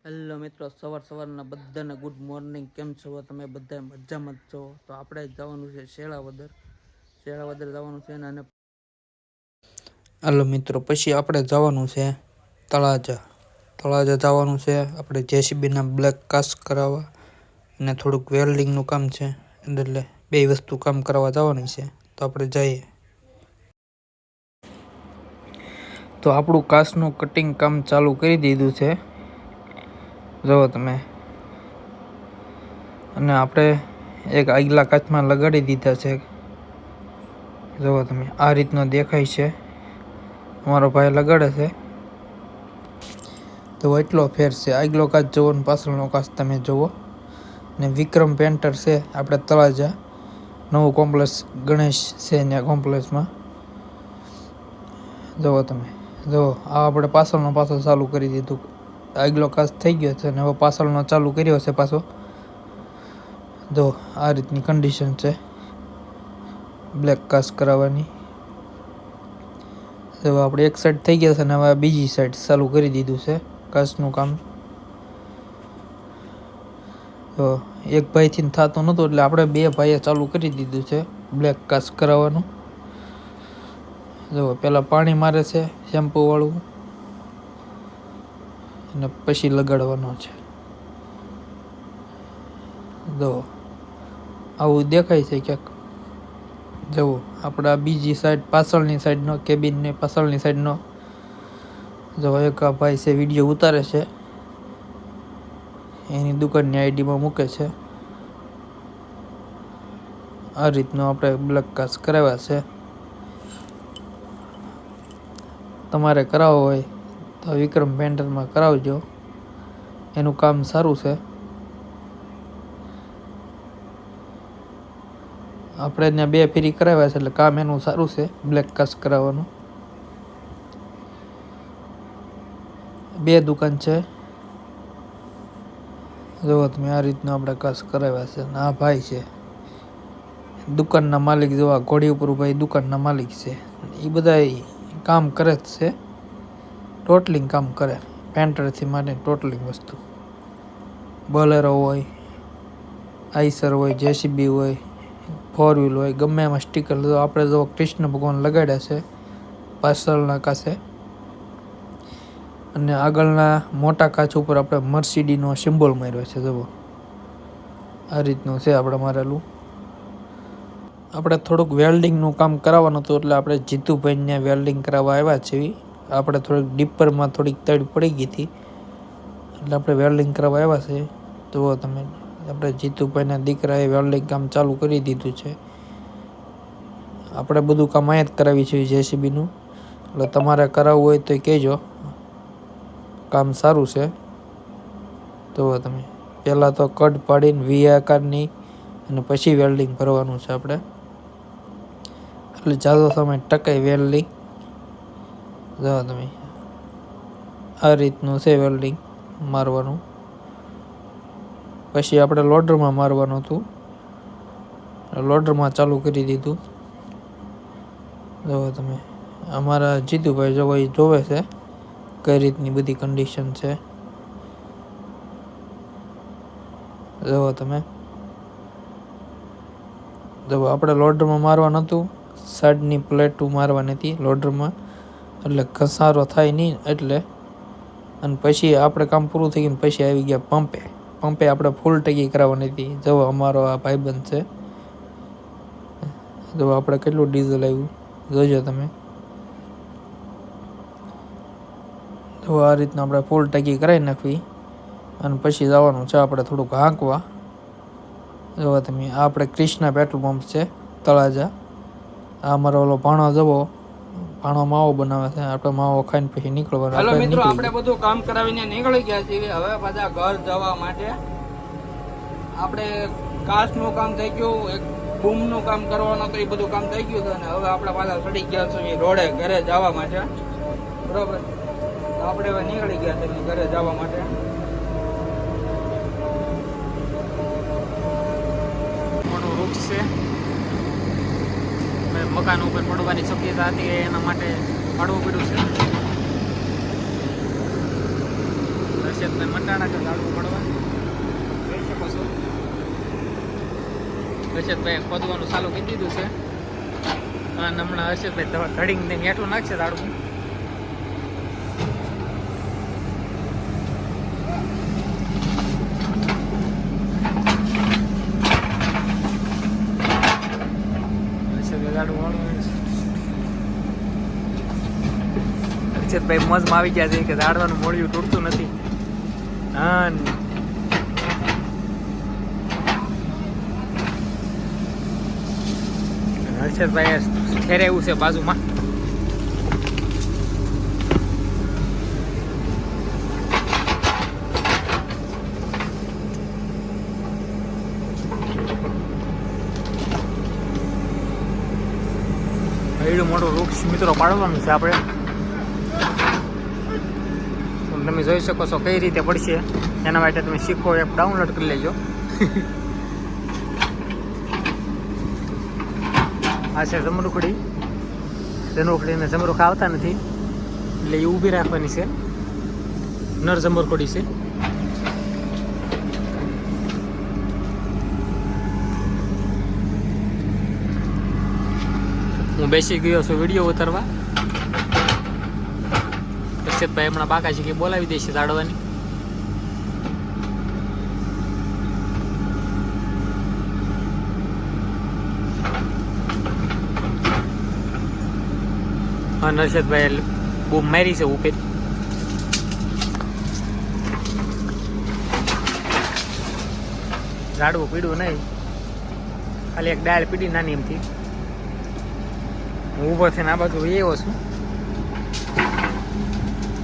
Hello મિત્રો, સવારના બધાને ગુડ મોર્નિંગ. કેમ છો તમે? બધા મજામાં જ છો? તો આપણે જવાનું છે શેળાવદર જવાનું છે અને હાલો મિત્રો, પછી આપણે જવાનું છે તળાજા જવાનું છે. આપણે જેસીબીના બ્લેક કાસ્ટ કરાવવા અને થોડુંક વેલ્ડિંગનું કામ છે, એટલે બે વસ્તુ કામ કરવા જવાની છે. તો આપણે જઈએ. તો આપણું કાચનું કટિંગ કામ ચાલુ કરી દીધું છે, જુઓ તમે. અને આપણે એક આગલા કાચમાં લગાડી દીધા છે, જુઓ તમે. આ રીતનો દેખાય છે. અમારો ભાઈ લગાડે છે. તો એટલો ફેર છે. આગલો કાચ જુઓ ને પાછળનો કાચ તમે જુઓ. ને વિક્રમ પેન્ટર છે આપણે તળાજા, નવું કોમ્પ્લેક્સ ગણેશ છે ત્યાં કોમ્પ્લેક્સમાં. જુઓ તમે, જુઓ. આ આપણે પાછળ ચાલુ કરી દીધું. આગલો કાચ થઈ ગયો છે અને હવે પાછળનો ચાલુ કર્યો છે પાછો. જો આ રીતની કન્ડિશન છે બ્લેક કાચ કરાવવાની. હવે આપણે એક સાઈડ થઈ ગયા છે અને હવે બીજી સાઈડ ચાલુ કરી દીધું છે કાચનું કામ. તો એક ભાઈથી થતું નહોતું એટલે આપણે બે ભાઈએ ચાલુ કરી દીધું છે બ્લેક કાચ કરાવવાનું. જો પેલા પાણી મારે છે શેમ્પુ વાળું અને પછી લગાડવાનો છે. જો આવું દેખાય છે ક્યાંક. જુઓ આપણે આ બીજી સાઈડ પાછળની સાઈડનો, કેબિનની પાછળની સાઈડનો. જો એક આ ભાઈ છે વિડીયો ઉતારે છે, એની દુકાનની આઈડીમાં મૂકે છે. આ રીતનો આપણે બ્લેક કાચ કરાવ્યા છે. તમારે કરાવવો હોય તો વિક્રમ પેન્ટરમાં કરાવજો, એનું કામ સારું છે. આપણે ત્યાં બે ફેરી કરાવ્યા છે એટલે કામ એનું સારું છે બ્લેક કાચ કરાવવાનું. બે દુકાન છે, જુઓ તમે. આ રીતના આપણે કાચ કરાવ્યા છે. આ ભાઈ છે દુકાનના માલિક. જોવા ઘોડી ઉપર ભાઈ દુકાનના માલિક છે. એ બધા કામ કરે જ છે, ટોટલિંગ કામ કરે. પેન્ટરથી માટે ટોટલિંગ વસ્તુ, બોલેરો હોય, આઈસર હોય, જેસીબી હોય, 4 વ્હીલ હોય, ગમે એમાં સ્ટીકર. આપણે જો કૃષ્ણ ભગવાન લગાડ્યા છે પાછળના કાચે, અને આગળના મોટા કાચ ઉપર આપણે મર્સિડીનો સિમ્બોલ માર્યો છે. જુઓ આ રીતનું છે આપણે મારેલું. આપણે થોડુંક વેલ્ડિંગનું કામ કરાવવાનું હતું એટલે આપણે જીતુભાઈને વેલ્ડિંગ કરાવવા આવ્યા છીએ. આપણે થોડીક ડીપરમાં થોડીક તડ પડી ગઈ હતી એટલે આપણે વેલ્ડિંગ કરાવવા આવ્યા છે. જુઓ તમે, આપણે જીતુભાઈના દીકરાએ વેલ્ડિંગ કામ ચાલુ કરી દીધું છે. આપણે બધું કામ અહીંયા જ કરાવી છે જેસીબીનું, એટલે તમારે કરાવવું હોય તો કહેજો. કામ સારું છે. જુઓ તમે, પહેલાં તો કટ પાડીને વી આકારની અને પછી વેલ્ડિંગ ભરવાનું છે આપણે, એટલે જાજો સમય ટકાય વેલ્ડિંગ. જુઓ તમે, આ રીતનું છે વેલ્ડિંગ મારવાનું. પછી આપણે લોડરમાં મારવાનું હતું, લોડરમાં ચાલુ કરી દીધું. જુઓ તમે, અમારા જીતુભાઈ જોવે છે કઈ રીતની બધી કન્ડિશન છે. જુઓ તમે, જુઓ. આપણે લોડરમાં મારવાનું હતું, સાઈડની પ્લેટો મારવાની હતી લોડરમાં, એટલે ઘસારો થાય નહીં એટલે. અને પછી આપણે કામ પૂરું થઈ ગયું પછી આવી ગયા પંપે આપણે ફૂલ ટેકી કરાવવાની હતી. જુઓ અમારો આ ભાઈબંધ છે. જુઓ આપણે કેટલું ડીઝલ આવ્યું જોજો તમે. તો આ રીતના આપણે ફૂલ ટાંકી કરાવી નાખવી અને પછી જવાનું છે આપણે થોડુંક હાંકવા. જુઓ તમે, આ આપણે ક્રિષ્ના પેટ્રોલ પંપ છે તળાજા. આ અમારો ઓલો ભાણો જવો, ભાણો માવો બનાવે છે. આપણે માવો ખાઈને પછી નીકળવાનું. હાલો મિત્રો, આપણે બધું કામ કરાવીને નીકળી ગયા છીએ હવે પાછા ઘર જવા માટે. આપણે કાચનું કામ થઈ ગયું, એક બૂમનું કામ કરવાનું તો એ બધું કામ થઈ ગયું છે અને હવે આપણે પાછા ચડી ગયા છીએ રોડે ઘરે જવા માટે. બરોબર, આપણે હવે નીકળી ગયા છે ઘરે જવા માટે. મોટું વૃક્ષ છે, મકાન ઉપર પડવાની શક્યતા હતી એના માટે પાડવું પડ્યું છે. દર્શક તમને મંડાણા છે ઝાડવું મળવા જોઈ શકો છો. હર્ષદભાઈ ખોદવાનું ચાલુ કરી દીધું છે અને હમણાં હર્ષદભાઈ ધડીને હેઠું નાખશે ઝાડવું. હર્ષદભાઈ મોજમાં આવી ગયા છે કે ઝાડવાનું મોળિયું તૂટતું નથી. હા હર્ષદભાઈ ઠેરાવ્યું છે બાજુમાં. એવડું મોટું વૃક્ષ મિત્રો પાડવાનું છે આપણે. તમે જોઈ શકો છો કઈ રીતે પડશે. એના માટે તમે શીખો એપ ડાઉનલોડ કરી લેજો. આ છે જમરૂખડી. જમરૂખડીને જમરૂખ આવતા નથી એટલે એ ઊભી રાખવાની છે. નર જમરૂખડી છે. હું બેસી ગયો છું વિડીયો ઉતારવા. હર્ષદભાઈ હમણાં બાકાજી કે બોલાવી દેશે ઝાડવાની. અને હર્ષદભાઈ બૂમ મારી છે ઉપર. ઝાડવું પીડું નહીં, ખાલી એક ડાળ પીડી નાની એમથી. હું ઊભો થઈને આ બાજુ એવો છું.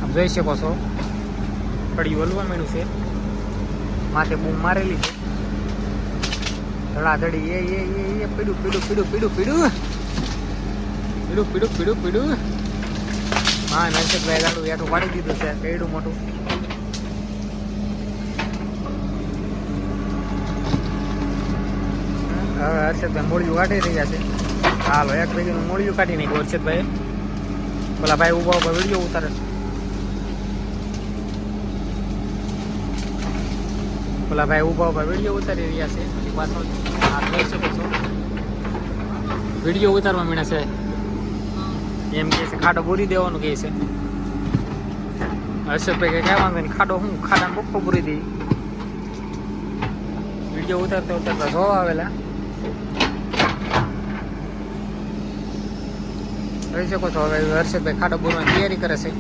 આપ જોઈ શકો છો કડિયું હલવા માંડ્યું છે. માથે બૂમ મારેલી છે. ધડાધડી એ પીડું પીડું પીડું પીડું પીડું પીડું પીડું પીડું પીડું. હા હર્ષદભાઈ ગાડું હેઠું પાડી દીધું છે કેડું મોટું. હવે હર્ષદભાઈ મૂળિયું કાઢી રહ્યા છે. હાલો એક ભેગીનું મૂળિયું કાઢી નાખ્યું હર્ષદભાઈ. પેલા ભાઈ ઉભા ઉભા વિડીયો ઉતારે છે. પેલા ભાઈ ઉભા ઉભા વિડીયો ઉતારી રહ્યા છે. પાછળ આ જોઈ શકો છો વિડીયો ઉતારવા માંડ્યા છે. એમ કે છે ખાડો પૂરી દેવાનું કહે છે. હર્ષદભાઈ કઈ વાંધો નહીં, ખાડો હું ખાડાને બપ્પો પૂરી દઈ. વિડીયો ઉતારતા ઉતારતા જોવા આવેલા. જોઈ શકો છો હવે હર્ષદભાઈ ખાડો પૂરવાની તૈયારી કરે છે.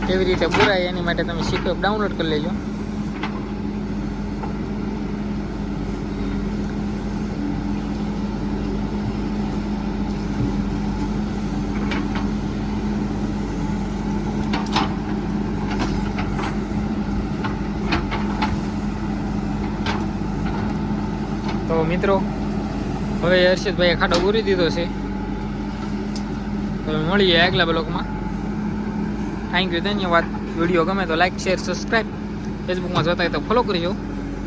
કેવી રીતે પૂરાય એની માટે તમે શીખો ડાઉનલોડ કરી લેજો. તો મિત્રો હવે હર્ષદભાઈએ ખાડો પૂરી દીધો છે. તો મળીએ આગલા બ્લોગમાં. થેન્ક યુ, ધન્યવાદ. વિડીયો ગમે તો લાઈક શેર સબસ્ક્રાઈબ. ફેસબુકમાં જોતા હોય તો ફોલો કરજો.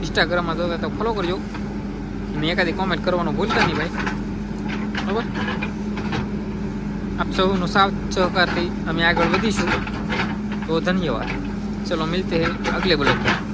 ઇન્સ્ટાગ્રામમાં જોતા હોય તો ફોલો કરજો. અને એકાદી કોમેન્ટ કરવાનું ભૂલતા નહીં ભાઈ, બરાબર. આપ સૌનો સાથ સહકારથી અમે આગળ વધીશું. તો ધન્યવાદ. ચલો મિલતે હૈ અગલે બ્લોગ में.